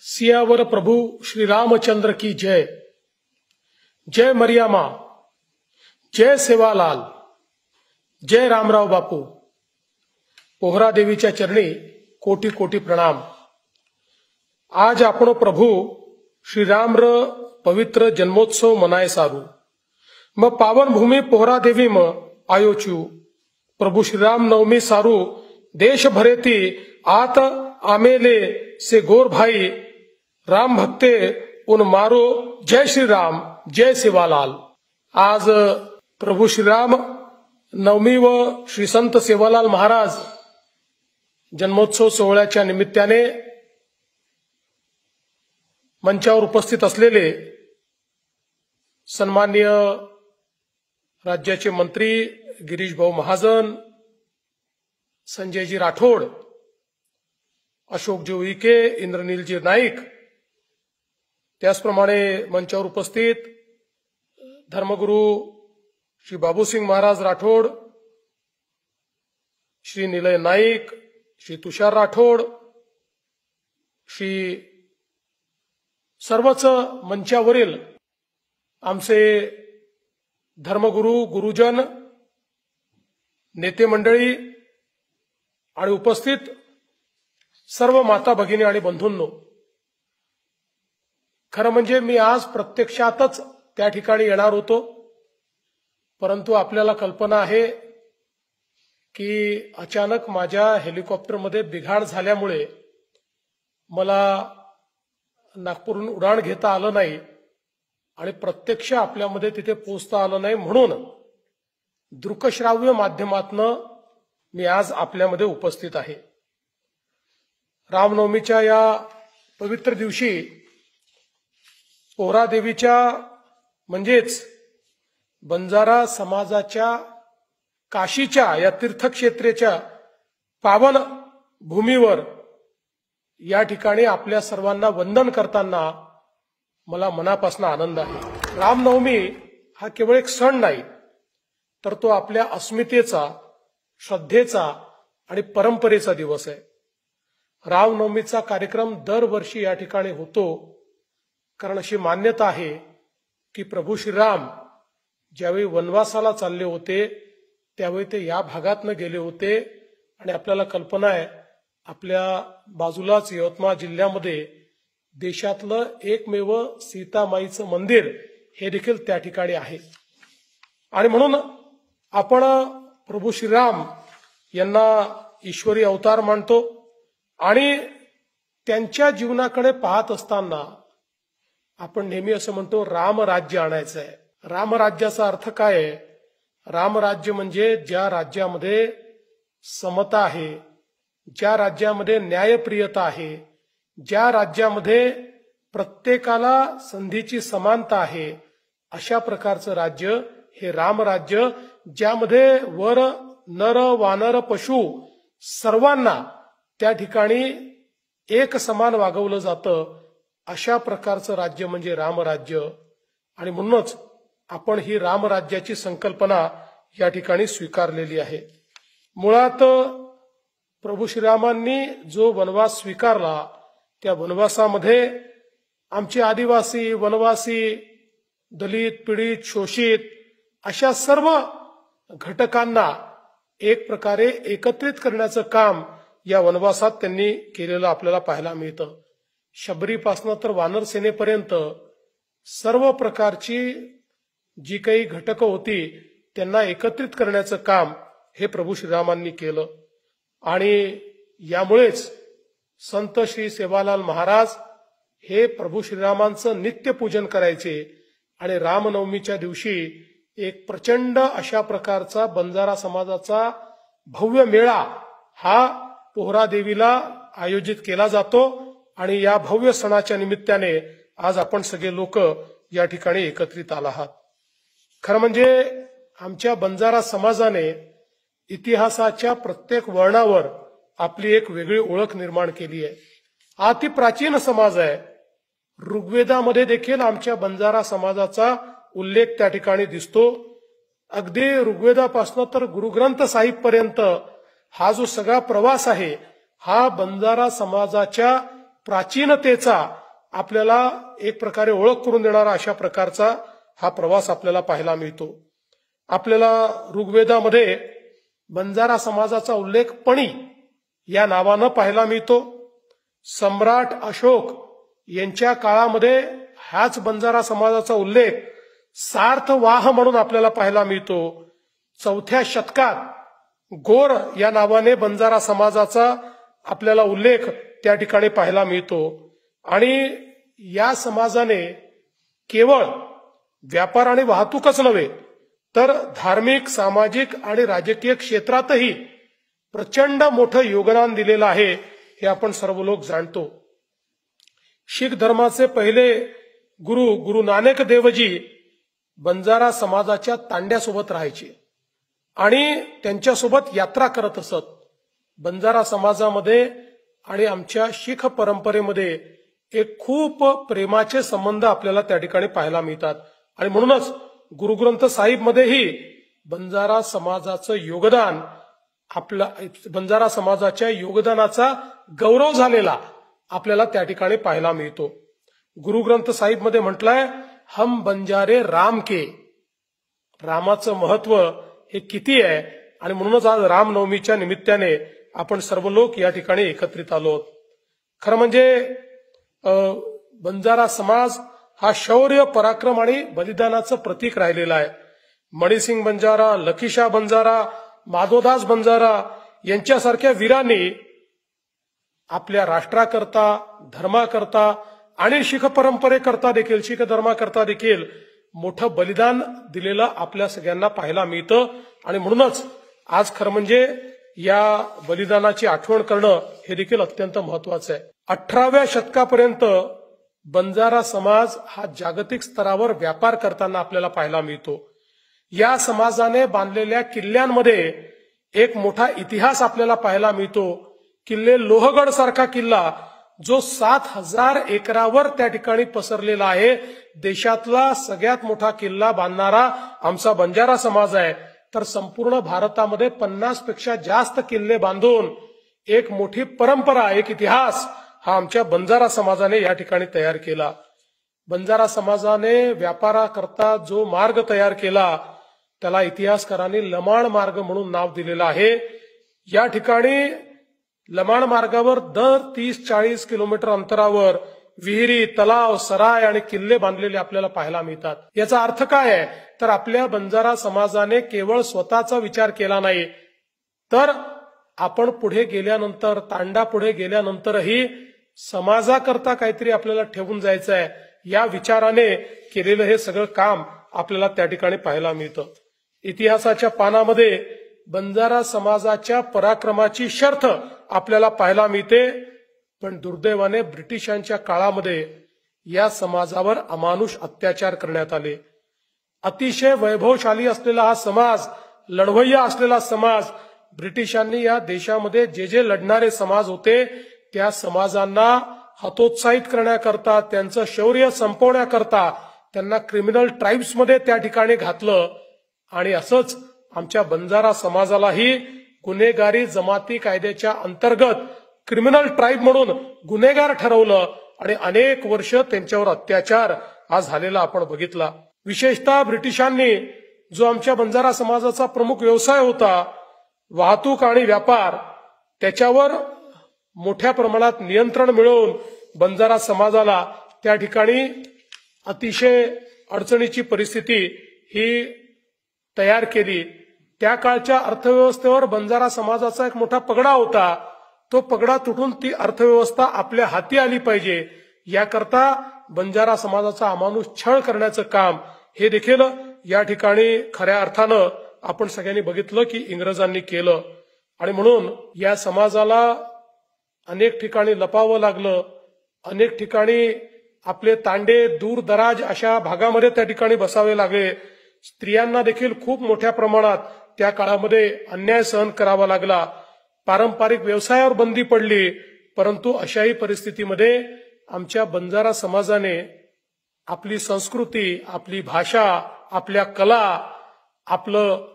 सियावर प्रभु श्री रामचंद्र की जय। जय मरियामा, जय सेवालाल, जय रामराव बापू। पोहरा देवीच्या चरणी कोटी कोटी प्रणाम। आज आपण प्रभु श्री रामर पवित्र जन्मोत्सव मनाय सारू। म पावन भूमि पोहरा देवी म आयोच्यू प्रभु श्री राम नवमी सारू देश भरेती आत आमेले से गोर भाई राम भक्ते उन मारो जय श्री राम जय सेवालाल। आज प्रभु श्री राम नवमी व श्री संत सेवालाल महाराज जन्मोत्सव सोहळ्याच्या निमित्ताने मंचावर उपस्थित असलेले सन्माननीय राज्याचे मंत्री गिरीश भाऊ महाजन, संजयजी राठोड, अशोकजी उईके, इंद्रनीलजी नाईक, त्याचप्रमाणे मंचावर उपस्थित धर्मगुरू श्री बाबूसिंग महाराज राठोड, श्री निलय नाईक, श्री तुषार राठोड, श्री सर्वच मंचावरील आमचे धर्मगुरू, गुरुजन, नेते मंडळी आणि उपस्थित सर्व माता भगिनी आणि बंधूंनो, खरं म्हणजे मी आज प्रत्यक्षातच त्या ठिकाणी येणार होतो, परंतु आपल्याला कल्पना आहे की अचानक माझ्या हेलिकॉप्टरमध्ये बिघाड झाल्यामुळे मला नागपूरहून उडाण घेता आलं नाही आणि प्रत्यक्ष आपल्यामध्ये तिथे पोहोचता आलं नाही, म्हणून दृकश्राव्य माध्यमातनं मी आज आपल्यामध्ये उपस्थित आहे। रामनवमीच्या या पवित्र दिवशी पोहरा देवीच्या म्हणजेच बंजारा समाजाच्या काशीच्या या तीर्थक्षेत्रेच्या पावन भूमीवर या ठिकाणी आपल्या सर्वांना वंदन करताना मला मनापासून आनंद आहे। रामनवमी हा केवळ एक सण नाही, तर तो आपल्या अस्मितेचा, श्रद्धेचा आणि परंपरेचा दिवस आहे। रामनवमीचा कार्यक्रम दरवर्षी या ठिकाणी होतो, कारण अशी मान्यता आहे की प्रभू श्रीराम ज्यावेळी वनवासाला चालले होते त्यावेळी ते या भागातनं गेले होते आणि आपल्याला कल्पना आहे आपल्या बाजूलाच यवतमाळ जिल्ह्यामध्ये देशातलं एकमेव सीतामाईचं मंदिर हे देखील त्या ठिकाणी आहे। आणि म्हणून आपण प्रभू श्रीराम यांना ईश्वरी अवतार मानतो आणि त्यांच्या जीवनाकडे पाहत असताना आपण नेहमी असं म्हणतो रामराज्य आणायचं आहे। रामराज्याचा अर्थ काय आहे? रामराज्य म्हणजे ज्या राज्यामध्ये समता आहे, ज्या राज्यामध्ये न्यायप्रियता आहे, ज्या राज्यामध्ये प्रत्येकाला संधीची समानता आहे, अशा प्रकारचं राज्य हे रामराज्य, ज्यामध्ये वर नर वानर पशु सर्वांना त्या ठिकाणी एक समान वागवलं जातं, अशा प्रकारचं राज्य म्हणजे रामराज्य। आणि म्हणूनच आपण ही रामराज्याची संकल्पना या ठिकाणी स्वीकारलेली आहे। मुळात प्रभू श्रीरामांनी जो वनवास स्वीकारला त्या वनवासामध्ये आमचे आदिवासी, वनवासी, दलित, पीडित, शोषित अशा सर्व घटकांना एक प्रकारे एकत्रित करण्याचं काम या वनवासात त्यांनी केलेलं आपल्याला पाहायला मिळतं। शबरीपासनं तर वानर सेनेपर्यंत सर्व प्रकारची जी काही घटकं होती त्यांना एकत्रित करण्याचं काम हे प्रभू श्रीरामांनी केलं। आणि यामुळेच संत श्री सेवालाल महाराज हे प्रभू श्रीरामांचं नित्य पूजन करायचे आणि रामनवमीच्या दिवशी एक प्रचंड अशा प्रकारचा बंजारा समाजाचा भव्य मेळा हा पोहरा देवीला आयोजित केला जातो आणि या भव्य सणाच्या निमित्ताने आज आपण सगळे लोक या ठिकाणी एकत्रित आला आहात। खरं म्हणजे आमच्या बंजारा समाजाने इतिहासाच्या प्रत्येक वर्णावर आपली एक वेगळी ओळख निर्माण केली आहे। अति प्राचीन समाज आहे। ऋग्वेदामध्ये देखील आमच्या बंजारा समाजाचा उल्लेख त्या ठिकाणी दिसतो। अगदी ऋग्वेदापासून तर गुरुग्रंथ साहिब पर्यंत हा जो सगळा प्रवास आहे हा बंजारा समाजाच्या प्राचीनतेचा आपल्याला एक प्रकारे ओळख करून देणारा अशा प्रकारचा हा प्रवास आपल्याला पाहायला मिळतो. आपल्याला ऋग्वेदामध्ये बंजारा समाजाचा उल्लेख पणी या नावानं पाहायला मिळतो. सम्राट अशोक यांच्या काळामध्ये ह्याच बंजारा समाजाचा उल्लेख सार्थवाह म्हणून आपल्याला पाहायला मिळतो. 4थ्या शतकात गोर या नावाने बंजारा समाजाचा आपल्याला उल्लेख त्या ठिकाणी पाहायला मिळतो. आणि या समाजाने केवळ व्यापार आणि वाहतूकच नव्हे तर धार्मिक, सामाजिक आणि राजकीय क्षेत्रातही प्रचंड मोठं योगदान दिलेलं आहे हे आपण सर्व लोक जाणतो. शीख धर्माचे पहिले गुरु नानक देवजी बंजारा समाजाच्या तांड्यासोबत राहायचे आणि त्यांच्यासोबत यात्रा करत असत. बंजारा समाजामध्ये आणि आमच्या शीख परंपरेमध्ये एक खूप प्रेमाचे संबंध आपल्याला त्या ठिकाणी पाहायला मिळतात. आणि म्हणूनच गुरुग्रंथ साहिब मध्येही बंजारा समाजाचं योगदान बंजारा समाजाच्या योगदानाचा गौरव झालेला आपल्याला त्या ठिकाणी पाहायला मिळतो. गुरुग्रंथ साहिब मध्ये म्हटलंय, हम बंजारे राम के. रामाचं महत्व हे किती आहे आणि म्हणूनच आज रामनवमीच्या निमित्ताने आपण सर्व लोक या ठिकाणी एकत्रित आलो. खरं म्हणजे बंजारा समाज हा शौर्य, पराक्रम आणि बलिदानाचं प्रतीक राहिलेला आहे. मणिसिंग बंजारा, लखीशाह बंजारा, माधवदास बंजारा यांच्यासारख्या वीरांनी आपल्या राष्ट्राकरता, धर्माकरता आणि शीख परंपरेकरता देखील, शीख धर्माकरता देखील मोठं बलिदान दिलेलं आपल्या सगळ्यांना पाहायला मिळतं. आणि म्हणूनच आज खरं म्हणजे या बलिदानाची आठवण करणं हे देखील अत्यंत महत्वाचं आहे. 18व्या शतकापर्यंत बंजारा समाज हा जागतिक स्तरावर व्यापार करताना आपल्याला पाहायला मिळतो. या समाजाने बांधलेल्या किल्ल्यांमध्ये एक मोठा इतिहास आपल्याला पाहायला मिळतो. किल्ले लोहगड सारखा किल्ला जो 7000 एकरावर त्या ठिकाणी पसरलेला आहे. देशातला सगळ्यात मोठा किल्ला बांधणारा आमचा बंजारा समाज आहे. तर संपूर्ण भारतामध्ये 50 पेक्षा जास्त किल्ले बांधून एक मोठी परंपरा, एक इतिहास हा आमच्या बंजारा समाजाने या ठिकाणी तयार केला. बंजारा समाजाने व्यापाराकरता जो मार्ग तयार केला त्याला इतिहासकारांनी लमाण मार्ग म्हणून नाव दिलेलं आहे. या ठिकाणी लमाण मार्गावर दर 30-40 किलोमीटर अंतरावर विहिरी, तलाव, सराय आणि किल्ले बांधलेले आपल्याला पाहायला मिळतात. याचा अर्थ काय आहे तर आपल्या बंजारा समाजाने केवळ स्वतःचा विचार केला नाही तर आपण पुढे गेल्यानंतर, तांडा पुढे गेल्यानंतरही समाजाकरता काहीतरी आपल्याला ठेवून जायचं आहे या विचाराने केलेलं हे सगळं काम आपल्याला त्या ठिकाणी पाहायला मिळतं. इतिहासाच्या पानामध्ये बंजारा समाजाच्या पराक्रमाची शर्थ आपल्याला पाहायला मिळते. पण दुर्दैवाने ब्रिटिशांच्या काळामध्ये या समाजावर अमानुष अत्याचार करण्यात आले. अतिशय वैभवशाली असलेला हा समाज, लढवय्या असलेला समाज, ब्रिटिशांनी या देशामध्ये जे जे लढणारे समाज होते त्या समाजांना हतोत्साहित करण्याकरता, त्यांचं शौर्य संपवण्याकरता त्यांना क्रिमिनल ट्राईब्समध्ये त्या ठिकाणी घातलं. आणि असंच आमच्या बंजारा समाजालाही गुन्हेगारी जमाती कायद्याच्या अंतर्गत क्रिमिनल ट्राईब म्हणून गुन्हेगार ठरवलं आणि अनेक वर्ष त्यांच्यावर अत्याचार हा झालेला आपण बघितला. विशेषतः ब्रिटिशांनी जो आमच्या बंजारा समाजाचा प्रमुख व्यवसाय होता, वाहतूक आणि व्यापार, त्याच्यावर मोठ्या प्रमाणात नियंत्रण मिळवून बंजारा समाजाला त्या ठिकाणी अतिशय अडचणीची परिस्थिती ही तयार केली. त्या काळच्या अर्थव्यवस्थेवर बंजारा समाजाचा एक मोठा पगडा होता. तो पगडा तुटून ती अर्थव्यवस्था आपल्या हाती आली पाहिजे याकरता बंजारा समाजाचा अमानुष छळ करण्याचं काम हे देखील या ठिकाणी खऱ्या अर्थानं आपण सगळ्यांनी बघितलं की इंग्रजांनी केलं. आणि म्हणून या समाजाला अनेक ठिकाणी लपावं लागलं. अनेक ठिकाणी आपले तांडे दूरदराज अशा भागामध्ये त्या ठिकाणी बसावे लागले. स्त्रियांना देखील खूप मोठ्या प्रमाणात त्या काळामध्ये अन्याय सहन करावा लागला. पारंपरिक व्यवसायावर बंदी पडली. परंतु अशाही परिस्थितीमध्ये आमच्या बंजारा समाजाने आपली संस्कृती, आपली भाषा, आपल्या कला, आपलं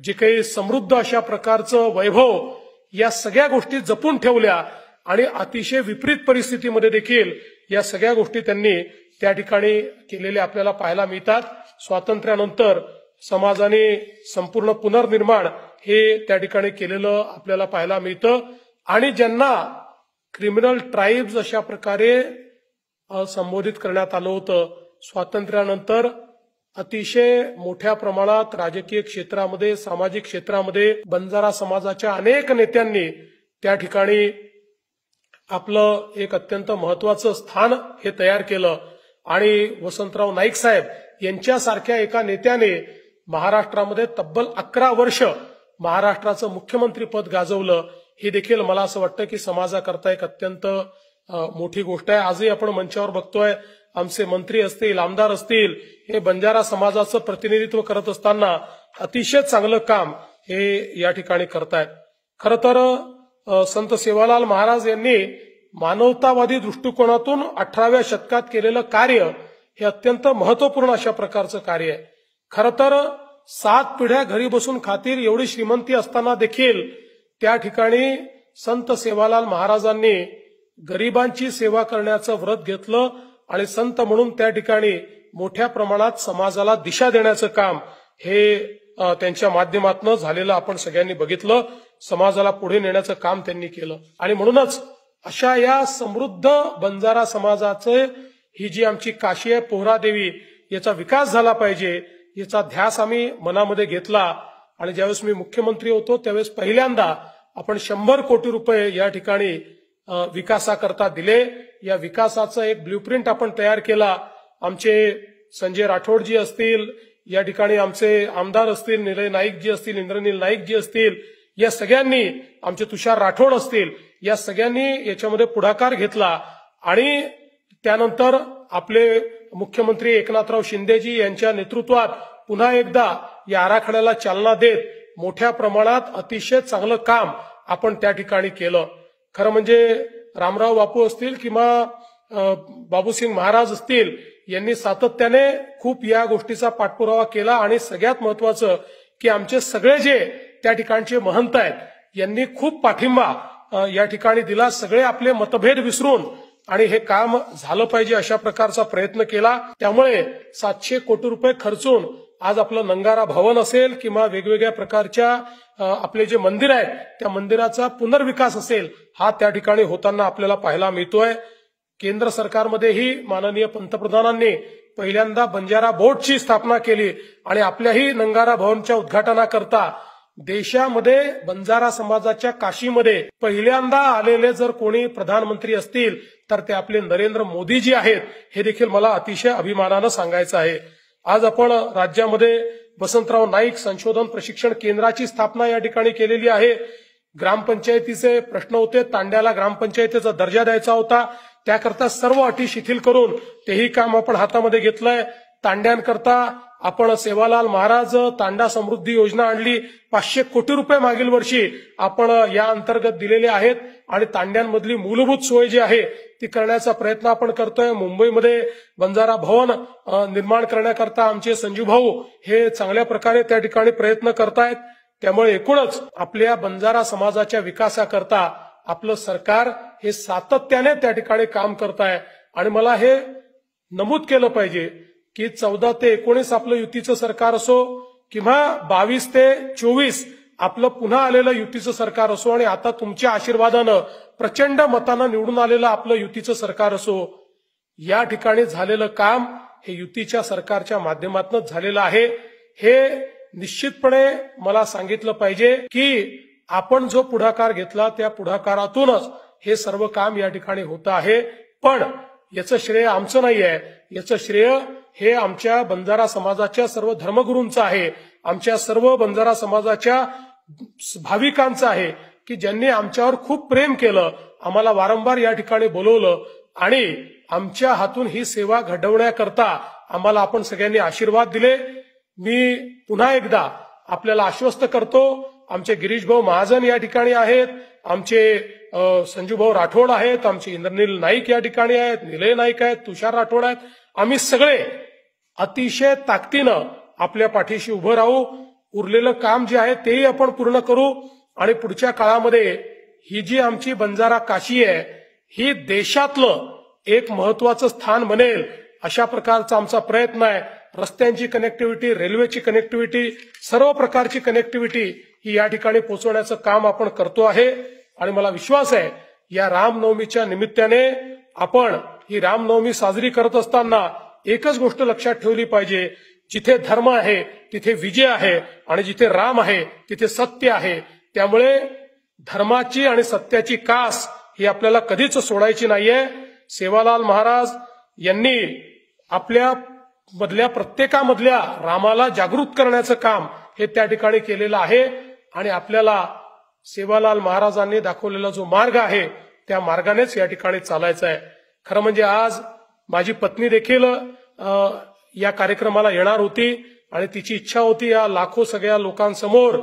जे काही समृद्ध अशा प्रकारचं वैभव या सगळ्या गोष्टी जपून ठेवल्या आणि अतिशय विपरीत परिस्थितीमध्ये देखील या सगळ्या गोष्टी त्यांनी त्या ठिकाणी केलेल्या आपल्याला पाहायला मिळतात. स्वातंत्र्यानंतर समाजाने संपूर्ण पुनर्निर्माण हे त्या ठिकाणी केलेलं आपल्याला पाहायला मिळतं. आणि ज्यांना क्रिमिनल ट्राईब्स अशा प्रकारे संबोधित करण्यात आलं होतं, स्वातंत्र्यानंतर अतिशय मोठ्या प्रमाणात राजकीय क्षेत्रामध्ये, सामाजिक क्षेत्रामध्ये बंजारा समाजाच्या अनेक नेत्यांनी त्या ठिकाणी आपलं एक अत्यंत महत्वाचं स्थान हे तयार केलं. आणि वसंतराव नाईक साहेब यांच्यासारख्या एका नेत्याने महाराष्ट्रामध्ये तब्बल 11 वर्ष महाराष्ट्राचं मुख्यमंत्री पद गाजवलं. हे देखील मला असं वाटतं की समाजाकरता एक अत्यंत मोठी गोष्ट आहे. आजही आपण मंचावर बघतोय आमचे मंत्री असतील, आमदार असतील, हे बंजारा समाजाचं प्रतिनिधित्व करत असताना अतिशय चांगलं काम हे या ठिकाणी करतायत. खरं तर संत सेवालाल महाराज यांनी मानवतावादी दृष्टिकोनातून 18व्या शतकात केलेलं कार्य हे अत्यंत महत्वपूर्ण अशा प्रकारचं कार्य आहे. खरं तर 7 पिढ्या घरी बसून खातील एवढी श्रीमंती असताना देखील त्या ठिकाणी संत सेवालाल महाराजांनी गरिबांची सेवा करण्याचं व्रत घेतलं आणि संत म्हणून त्या ठिकाणी मोठ्या प्रमाणात समाजाला दिशा देण्याचं काम हे त्यांच्या माध्यमातून झालेलं आपण सगळ्यांनी बघितलं. समाजाला पुढे नेण्याचं काम त्यांनी केलं. आणि म्हणूनच अशा या समृद्ध बंजारा समाजाचे ही जी आमची काशी आहे पोहरादेवी, याचा विकास झाला पाहिजे याचा ध्यास आम्ही मनामध्ये घेतला. आणि ज्यावेळेस मी मुख्यमंत्री होतो त्यावेळेस पहिल्यांदा आपण 100 कोटी रुपये या ठिकाणी विकासाकरता दिले. या विकासाचं एक ब्ल्यूप्रिंट आपण तयार केला. आमचे संजय राठोडजी असतील, या ठिकाणी आमचे आमदार असतील, निलय नाईकजी असतील, इंद्रनील नाईकजी असतील, या सगळ्यांनी, आमचे तुषार राठोड असतील, या सगळ्यांनी याच्यामध्ये पुढाकार घेतला. आणि त्यानंतर आपले मुख्यमंत्री एकनाथराव शिंदेजी यांच्या नेतृत्वात पुन्हा एकदा या आराखड्याला चालना देत मोठ्या प्रमाणात अतिशय चांगलं काम आपण त्या ठिकाणी केलं. खरं म्हणजे रामराव बापू असतील किंवा बाबूसिंग महाराज असतील, यांनी सातत्याने खूप या गोष्टीचा पाठपुरावा केला. आणि सगळ्यात महत्वाचं की आमचे सगळे जे त्या ठिकाणचे महंत आहेत यांनी खूप पाठिंबा या ठिकाणी दिला. सगळे आपले मतभेद विसरून आणि हे काम झालं पाहिजे अशा प्रकारचा प्रयत्न केला. त्यामुळे 700 कोटी रुपये खर्चून आज आपलं नंगारा भवन असेल किंवा वेगवेगळ्या प्रकारच्या आपले जे मंदिर आहेत त्या मंदिराचा पुनर्विकास असेल, हा त्या ठिकाणी होताना आपल्याला पाहायला मिळतोय. केंद्र सरकारमध्येही माननीय पंतप्रधानांनी पहिल्यांदा बंजारा बोर्डची स्थापना केली आणि आपल्याही नंगारा भवनच्या उद्घाटनाकरता देशामध्ये बंजारा समाजाच्या काशीमध्ये पहिल्यांदा आलेले जर कोणी प्रधानमंत्री असतील तर ते आपले नरेंद्र मोदीजी आहेत. हे देखील मला अतिशय अभिमानानं सांगायचं आहे. आज आपण राज्यामध्ये वसंतराव नाईक संशोधन प्रशिक्षण केंद्राची स्थापना या ठिकाणी केलेली आहे. ग्रामपंचायतीचे प्रश्न होते, तांड्याला ग्रामपंचायतीचा दर्जा द्यायचा होता, त्याकरता सर्व अटी शिथिल करून तेही काम आपण हातामध्ये घेतलंय. तांड्यांकरता आपण सेवालाल महाराज तांडा समृद्धी योजना आणली. 500 कोटी रुपये मागील वर्षी आपण या अंतर्गत दिलेले आहेत. आणि तांड्यांमधली मूलभूत सोय जी आहे ती करण्याचा प्रयत्न आपण करतोय. मुंबईमध्ये बंजारा भवन निर्माण करण्याकरता आमचे संजू भाऊ हे चांगल्या प्रकारे त्या ठिकाणी प्रयत्न करतायत. त्यामुळे एकूणच आपल्या बंजारा समाजाच्या विकासाकरता आपलं सरकार हे सातत्याने त्या ठिकाणी काम करत आहे. आणि मला हे नमूद केलं पाहिजे की 14 ते 19 आपलं युतीचं सरकार असो किंवा 22 ते 24 आपलं पुन्हा आलेलं युतीचं सरकार असो आणि आता तुमच्या आशीर्वादानं प्रचंड मतानं निवडून आलेलं आपलं युतीचं सरकार असो, या ठिकाणी झालेलं काम हे युतीच्या सरकारच्या माध्यमातूनच झालेलं आहे. हे निश्चितपणे मला सांगितलं पाहिजे की आपण जो पुढाकार घेतला त्या पुढाकारातूनच हे सर्व काम या ठिकाणी होतं आहे. पण याचं श्रेय आमचं नाही आहे, याचं श्रेय हे आमच्या बंजारा समाजाच्या सर्व धर्मगुरूंचं आहे, आमच्या सर्व बंजारा समाजाच्या भाविकांचं आहे की ज्यांनी आमच्यावर खूप प्रेम केलं, आम्हाला वारंवार या ठिकाणी बोलवलं आणि आमच्या हातून ही सेवा घडवण्याकरता आम्हाला आपण सगळ्यांनी आशीर्वाद दिले. मी पुन्हा एकदा आपल्याला आश्वस्त करतो, आमचे गिरीश भाऊ महाजन या ठिकाणी आहेत, आमचे संजू भाऊ राठोड आहेत, आमचे इंद्रनील नाईक या ठिकाणी आहेत, निलय नाईक आहेत, तुषार राठोड आहेत. आम्ही सगळे अतिशय ताकदीनं आपल्या पाठीशी उभं राहू. उरलेलं काम जे आहे तेही आपण पूर्ण करू आणि पुढच्या काळामध्ये ही जी आमची बंजारा काशी आहे ही देशातलं एक महत्वाचं स्थान बनेल अशा प्रकारचा आमचा प्रयत्न आहे. रस्त्यांची कनेक्टिव्हिटी, रेल्वेची कनेक्टिव्हिटी, सर्व प्रकारची कनेक्टिव्हिटी ही या ठिकाणी पोहोचवण्याचं काम आपण करतो आहे. आणि मला विश्वास आहे या रामनवमीच्या निमित्ताने आपण ही रामनवमी साजरी करत असताना एकच गोष्ट लक्षात ठेवली पाहिजे, जिथे धर्म आहे तिथे विजय आहे आणि जिथे राम आहे तिथे सत्य आहे. त्यामुळे धर्माची आणि सत्याची कास ही आपल्याला कधीच सोडायची नाहीये. सेवालाल महाराज यांनी आपल्या मधल्या प्रत्येकामधल्या रामाला जागृत करण्याचं काम हे त्या ठिकाणी केलेलं आहे. आणि आपल्याला सेवालाल महाराजांनी दाखवलेला जो मार्ग आहे त्या मार्गानेच या ठिकाणी चालायचं आहे. खरं म्हणजे आज माझी पत्नी देखील या कार्यक्रमाला येणार होती आणि तिची इच्छा होती या लाखो सगळ्या लोकांसमोर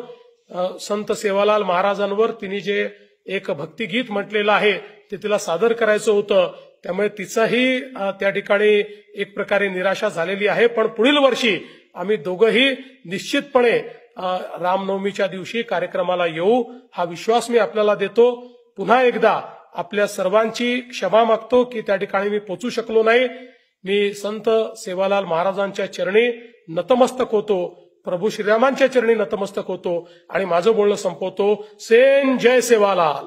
संत सेवालाल महाराजांवर तिने जे एक भक्तिगीत म्हटलेलं आहे ते तिला सादर करायचं होतं. त्यामुळे तिचाही त्या ठिकाणी एक प्रकारे निराशा झालेली आहे. पण पुढील वर्षी आम्ही दोघंही निश्चितपणे रामनवमीच्या दिवशी कार्यक्रमाला येऊ हा विश्वास मी आपल्याला देतो. पुन्हा एकदा आपल्या सर्वांची क्षमा मागतो की त्या ठिकाणी मी पोचू शकलो नाही. मी संत सेवालाल महाराजांच्या चरणी नतमस्तक होतो, प्रभू श्रीरामांच्या चरणी नतमस्तक होतो आणि माझं बोलणं संपवतो. सेन जय सेवालाल.